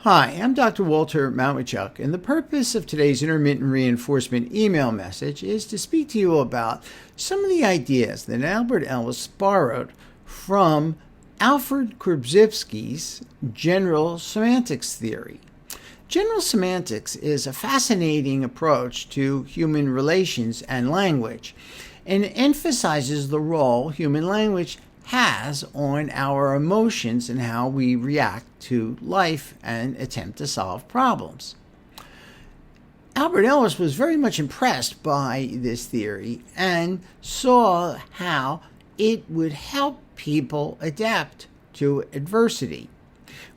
Hi, I'm Dr. Walter Małyczuk, and the purpose of today's intermittent reinforcement email message is to speak to you about some of the ideas that Albert Ellis borrowed from Alfred Korzybski's general semantics theory. General semantics is a fascinating approach to human relations and language, and it emphasizes the role human language has on our emotions and how we react to life and attempt to solve problems. Albert Ellis was very much impressed by this theory and saw how it would help people adapt to adversity.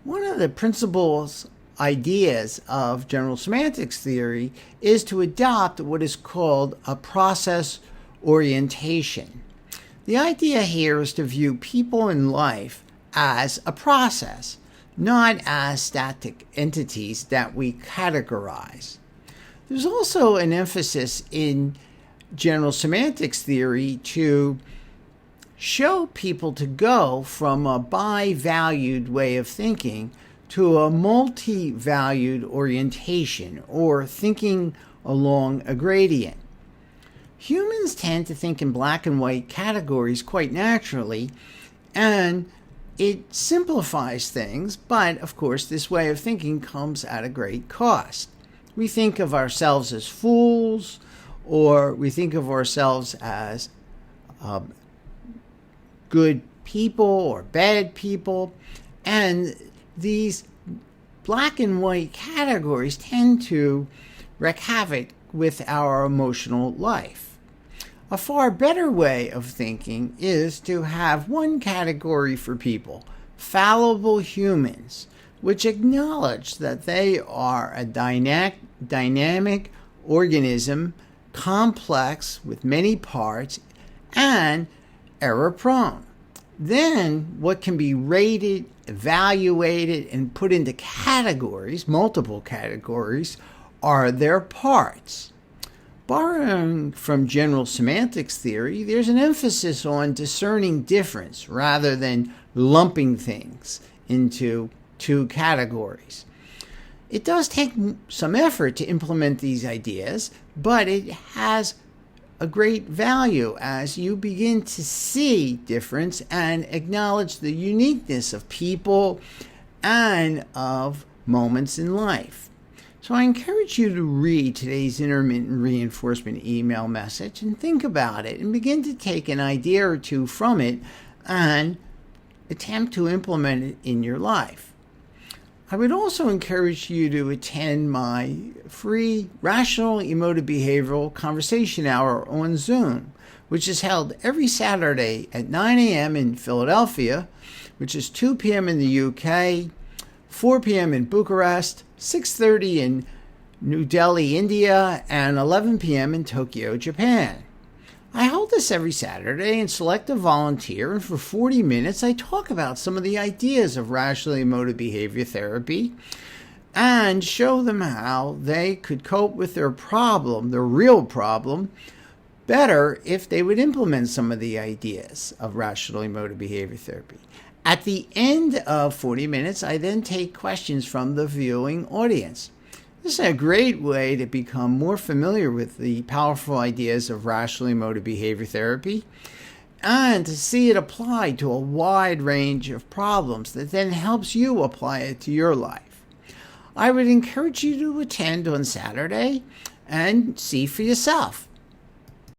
One of the principles ideas of general semantics theory is to adopt what is called a process orientation. The idea here is to view people in life as a process, not as static entities that we categorize. There's also an emphasis in general semantics theory to show people to go from a bi-valued way of thinking to a multi-valued orientation, or thinking along a gradient. Humans tend to think in black and white categories quite naturally, and it simplifies things, but of course this way of thinking comes at a great cost. We think of ourselves as fools, or we think of ourselves as good people or bad people, and these black and white categories tend to wreak havoc with our emotional life. A far better way of thinking is to have one category for people, fallible humans, which acknowledge that they are a dynamic organism, complex with many parts, and error-prone. Then what can be rated, evaluated, and put into categories, multiple categories, are their parts. Borrowing from general semantics theory, there's an emphasis on discerning difference rather than lumping things into two categories. It does take some effort to implement these ideas, but it has a great value as you begin to see difference and acknowledge the uniqueness of people and of moments in life. So I encourage you to read today's intermittent reinforcement email message and think about it and begin to take an idea or two from it and attempt to implement it in your life. I would also encourage you to attend my free Rational Emotive Behavioral Conversation Hour on Zoom, which is held every Saturday at 9 a.m. in Philadelphia, which is 2 p.m. in the UK, 4 p.m. in Bucharest, 6:30 in New Delhi, India, and 11 p.m. in Tokyo, Japan. I hold this every Saturday and select a volunteer, and for 40 minutes I talk about some of the ideas of rational emotive behavior therapy and show them how they could cope with their problem, their real problem, better if they would implement some of the ideas of rational emotive behavior therapy. At the end of 40 minutes, I then take questions from the viewing audience. This is a great way to become more familiar with the powerful ideas of rational emotive behavior therapy and to see it applied to a wide range of problems that then helps you apply it to your life. I would encourage you to attend on Saturday and see for yourself.